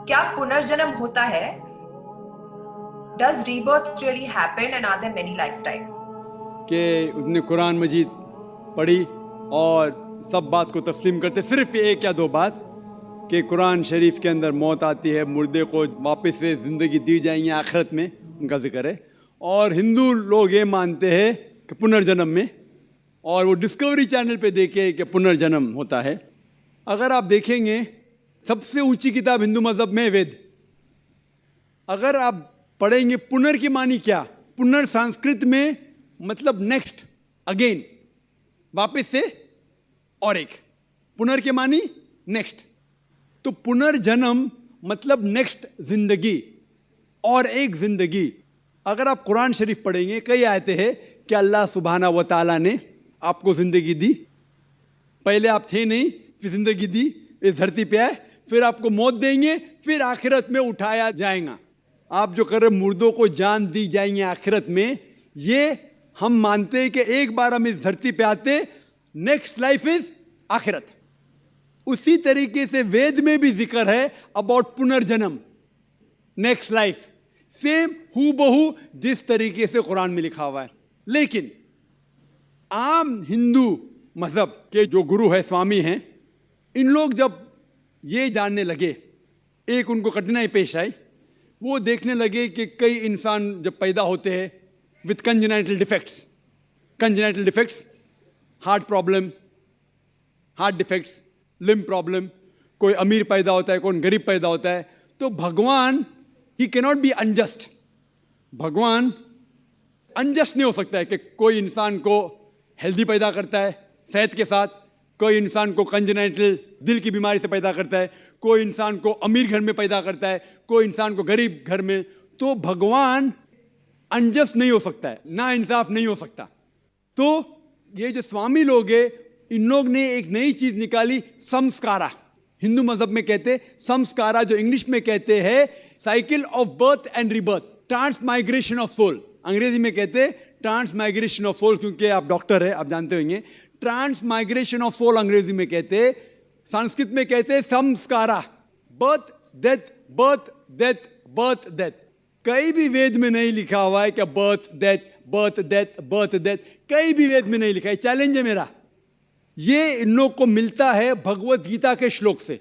क्या पुनर्जन्म होता है? Does rebirth really happen and are there many lifetimes? कि उसने कुरान मजीद पढ़ी और सब बात को तस्लीम करते, सिर्फ एक या दो बात कि कुरान शरीफ के अंदर मौत आती है, मुर्दे को वापस से ज़िंदगी दी जाएंगी आखिरत में, उनका जिक्र है। और हिंदू लोग ये मानते हैं कि पुनर्जन्म में, और वो डिस्कवरी चैनल पे देखे कि पुनर्जन्म होता है। अगर आप देखेंगे सबसे ऊंची किताब हिंदू मज़हब में वेद, अगर आप पढ़ेंगे पुनर की मानी क्या, पुनर संस्कृत में मतलब नेक्स्ट, अगेन, वापस से, और एक, पुनर के मानी नेक्स्ट। तो पुनर्जन्म मतलब नेक्स्ट जिंदगी और एक जिंदगी। अगर आप कुरान शरीफ पढ़ेंगे, कई आयते हैं कि अल्लाह सुब्हाना व तआला ने आपको जिंदगी दी, पहले आप थे नहीं, फिर जिंदगी दी, इस धरती पे आए, फिर आपको मौत देंगे, फिर आखिरत में उठाया जाएगा। आप जो कर रहे मुर्दों को जान दी जाएंगे आखिरत में, ये हम मानते हैं कि एक बार हम इस धरती पे आते, नेक्स्ट लाइफ इज आखिरत। उसी तरीके से वेद में भी जिक्र है अबाउट पुनर्जन्म, नेक्स्ट लाइफ, सेम हूबहू जिस तरीके से कुरान में लिखा हुआ है। लेकिन आम हिंदू मजहब के जो गुरु है, स्वामी हैं, इन लोग जब ये जानने लगे, एक उनको कठिनाई पेश आई, वो देखने लगे कि कई इंसान जब पैदा होते हैं with congenital defects, heart problem, heart defects, limb problem, कोई अमीर पैदा होता है, कौन गरीब पैदा होता है, तो भगवान ही कैनॉट बी अनजस्ट। भगवान अनजस्ट नहीं हो सकता है कि कोई इंसान को हेल्दी पैदा करता है सेहत के साथ, कोई इंसान को कंजेनाइटल दिल की बीमारी से पैदा करता है, कोई इंसान को अमीर घर में पैदा करता है, कोई इंसान को गरीब घर में। तो भगवान अनजस्ट नहीं हो सकता है, ना इंसाफ नहीं हो सकता। तो ये जो स्वामी लोग हैं, इन लोग ने एक नई चीज निकाली, संस्कारा। हिंदू मजहब में कहते संस्कारा, जो इंग्लिश में कहते हैं cycle of birth and rebirth, transmigration of soul. अंग्रेजी में कहते ट्रांसमाइग्रेशन ऑफ सोल, क्योंकि आप डॉक्टर है, आप जानते होंगे। ट्रांसमाइग्रेशन ऑफ सोल अंग्रेजी में कहते, संस्कृत में कहते संस्कारा, birth death, birth death, birth death. कहीं भी वेद में नहीं लिखा हुआ है कि birth death, birth death, birth death, कहीं भी वेद में नहीं लिखा है। चैलेंज है मेरा, ये इन लोग को मिलता है भगवत गीता के श्लोक से।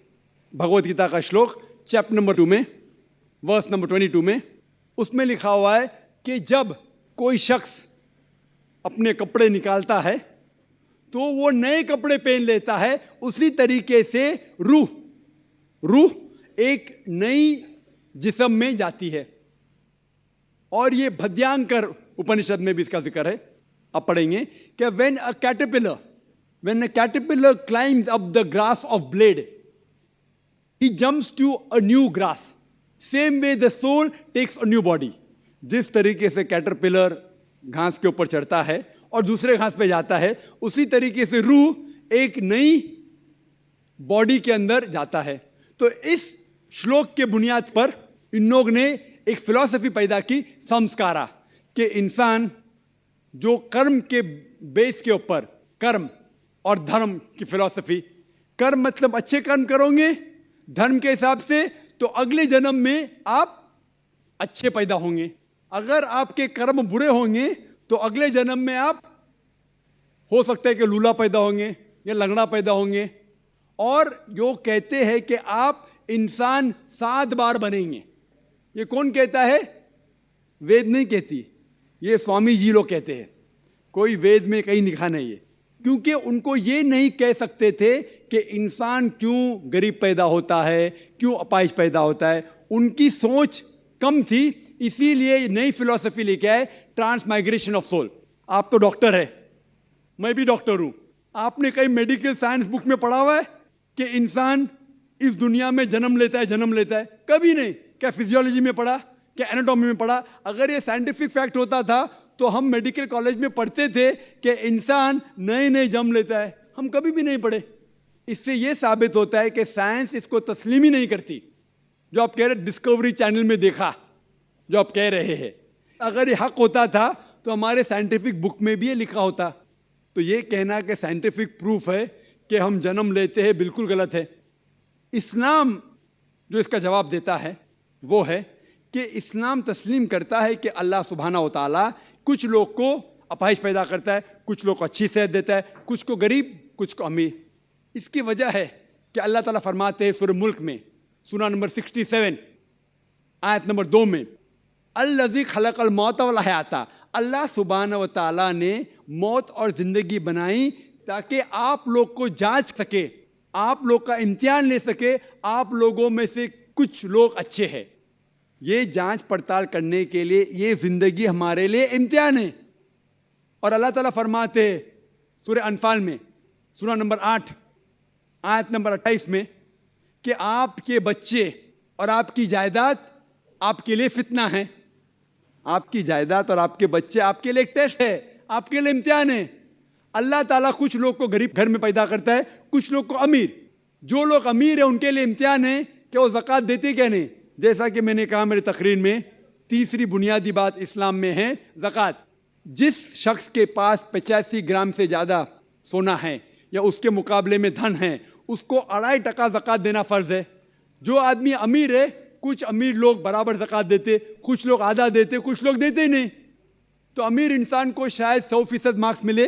भगवत गीता का श्लोक चैप्टर नंबर 2 में, वर्स नंबर 22 में, उसमें लिखा हुआ है कि जब कोई शख्स अपने कपड़े निकालता है तो वो नए कपड़े पहन लेता है, उसी तरीके से रूह एक नई जिस्म में जाती है। और ये भद्यांकर उपनिषद में भी इसका जिक्र है, आप पढ़ेंगे कि when a caterpillar climbs up the grass of blade, he jumps to a new grass. Same way the soul takes a new body. जिस तरीके से कैटरपिलर घास के ऊपर चढ़ता है और दूसरे घास पे जाता है, उसी तरीके से रूह एक नई बॉडी के अंदर जाता है। तो इस श्लोक के बुनियाद पर इन लोग ने एक फिलॉसफी पैदा की, संस्कारा, कि इंसान जो कर्म के बेस के ऊपर, कर्म और धर्म की फिलॉसफी, कर्म मतलब अच्छे कर्म करोगे धर्म के हिसाब से, तो अगले जन्म में आप अच्छे पैदा होंगे। अगर आपके कर्म बुरे होंगे तो अगले जन्म में आप हो सकता है कि लूला पैदा होंगे या लंगड़ा पैदा होंगे। और जो कहते हैं कि आप इंसान 7 बार बनेंगे, ये कौन कहता है? वेद नहीं कहती, ये स्वामी जी लोग कहते हैं। कोई वेद में कहीं लिखा नहीं है, क्योंकि उनको ये नहीं कह सकते थे कि इंसान क्यों गरीब पैदा होता है, क्यों अपाहिज पैदा होता है। उनकी सोच कम थी, इसीलिए नई फिलॉसफी लेके आए, ट्रांसमाइग्रेशन ऑफ सोल। आप तो डॉक्टर है, मैं भी डॉक्टर हूं। आपने कहीं मेडिकल साइंस बुक में पढ़ा हुआ है कि इंसान इस दुनिया में जन्म लेता है? कभी नहीं। क्या फिजियोलॉजी में पढ़ा, क्या एनाटॉमी में पढ़ा? अगर ये साइंटिफिक फैक्ट होता था तो हम मेडिकल कॉलेज में पढ़ते थे कि इंसान नए जन्म लेता है। हम कभी भी नहीं पढ़े। इससे यह साबित होता है कि साइंस इसको तस्लीम ही नहीं करती। जो आप कह रहे डिस्कवरी चैनल में देखा, जो आप कह रहे हैं, अगर ये हक होता था तो हमारे साइंटिफिक बुक में भी ये लिखा होता। तो ये कहना कि साइंटिफिक प्रूफ है कि हम जन्म लेते हैं, बिल्कुल गलत है। इस्लाम जो इसका जवाब देता है वो है कि इस्लाम तस्लीम करता है कि अल्लाह सुब्हाना व तआला कुछ लोग को अपाहिज पैदा करता है, कुछ लोग को अच्छी सेहत देता है, कुछ को गरीब, कुछ को अमीर। इसकी वजह है कि अल्लाह ताला फरमाते हैं सूरह मुल्क में, सूरा नंबर 67 आयत नंबर 2 में, अल्लज़ी खलक़ल मौत वल हयाता, अल्लाह सुब्हाना व तआला ने मौत और ज़िंदगी बनाई ताकि आप लोग को जांच सके, आप लोग का इम्तिहान ले सके, आप लोगों में से कुछ लोग अच्छे हैं। ये जांच पड़ताल करने के लिए ये ज़िंदगी हमारे लिए इम्तिहान है। और अल्लाह ताला फरमाते हैं सूरह अनफाल में, सूरा नंबर 8 आयत नंबर 28 में, कि आपके बच्चे और आपकी जायदाद आपके लिए फितना है। आपकी जायदाद और आपके बच्चे आपके लिए एक टेस्ट है, आपके लिए इम्तिहान है। अल्लाह ताला कुछ लोग को गरीब घर में पैदा करता है, कुछ लोग को अमीर। जो लोग अमीर है उनके लिए इम्तिहान है कि वो ज़कात देते क्या नहीं। जैसा कि मैंने कहा मेरी तकरीर में, तीसरी बुनियादी बात इस्लाम में है ज़कात। जिस शख्स के पास 85 ग्राम से ज़्यादा सोना है या उसके मुकाबले में धन है, उसको 2.5% ज़कात देना फ़र्ज़ है। जो आदमी अमीर है, कुछ अमीर लोग बराबर ज़कात देते, कुछ लोग आधा देते, कुछ लोग देते ही नहीं। तो अमीर इंसान को शायद 100% मार्क्स मिले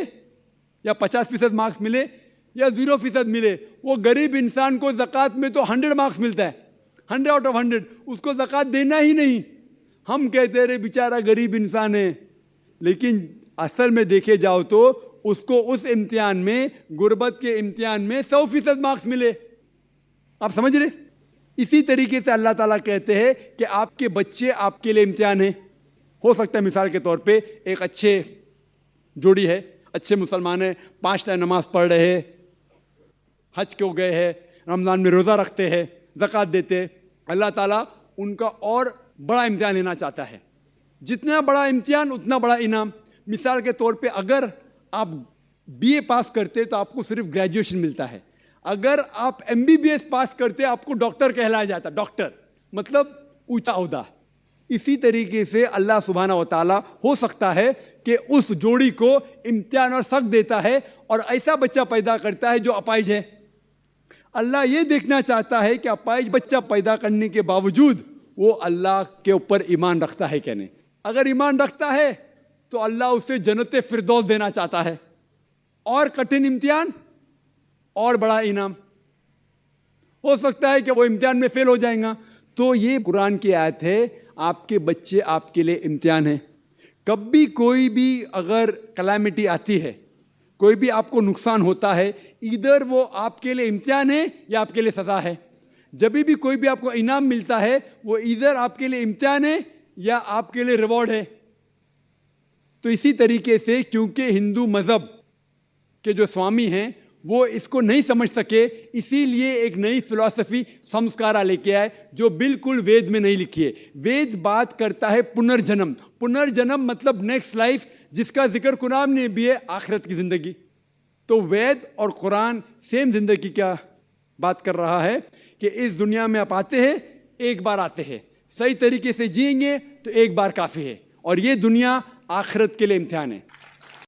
या 50% मार्क्स मिले या 0% मिले। वो गरीब इंसान को ज़कात में तो 100 मार्क्स मिलता है, 100 आउट ऑफ 100। उसको ज़कात देना ही नहीं। हम कहते रहे बेचारा गरीब इंसान है, लेकिन असल में देखे जाओ तो उसको उस इम्तिहान में, गुर्बत के इम्तिहान में 100% मार्क्स मिले। आप समझ रहे? इसी तरीके से अल्लाह ताला कहते हैं कि आपके बच्चे आपके लिए इम्तिहान है। हो सकता है मिसाल के तौर पे एक अच्छे जोड़ी है, अच्छे मुसलमान है, 5 टाइम नमाज पढ़ रहे हैं, हज को गए हैं, रमज़ान में रोज़ा रखते हैं, ज़कात देते हैं। अल्लाह ताला उनका और बड़ा इम्तिहान लेना चाहता है। जितना बड़ा इम्तिहान उतना बड़ा इनाम। मिसाल के तौर पे अगर आप BA पास करते तो आपको सिर्फ ग्रेजुएशन मिलता है। अगर आप MBBS पास करते आपको डॉक्टर कहलाया जाता। डॉक्टर मतलब ऊंचा ओहदा। इसी तरीके से अल्लाह सुब्हाना व तआला हो सकता है कि उस जोड़ी को इम्तिहान और सख्त देता है और ऐसा बच्चा पैदा करता है जो अपाहिज है। अल्लाह ये देखना चाहता है कि अपाहिज बच्चा पैदा करने के बावजूद वो अल्लाह के ऊपर ईमान रखता है क्या नहीं। अगर ईमान रखता है तो अल्लाह उसे जन्नत फिरदौस देना चाहता है। और कठिन इम्तिहान और बड़ा इनाम। हो सकता है कि वो इम्तिहान में फेल हो जाएगा। तो ये कुरान की आयत है, आपके बच्चे आपके लिए इम्तिहान है। कभी कोई भी अगर कलामिटी आती है, कोई भी आपको नुकसान होता है, इधर वो आपके लिए इम्तिहान है या आपके लिए सज़ा है। जब भी कोई भी आपको इनाम मिलता है, वो इधर आपके लिए इम्तिहान है या आपके लिए रिवॉर्ड है। तो इसी तरीके से क्योंकि हिंदू मज़हब के जो स्वामी हैं वो इसको नहीं समझ सके, इसीलिए एक नई फिलॉसफी संस्कारा लेके आए जो बिल्कुल वेद में नहीं लिखी है। वेद बात करता है पुनर्जन्म। पुनर्जन्म मतलब नेक्स्ट लाइफ, जिसका जिक्र कुरान में भी है, आखिरत की ज़िंदगी। तो वेद और कुरान सेम ज़िंदगी क्या बात कर रहा है कि इस दुनिया में आप आते हैं, एक बार आते हैं, सही तरीके से जिएंगे तो एक बार काफ़ी है, और ये दुनिया आखिरत के लिए इम्तिहान है।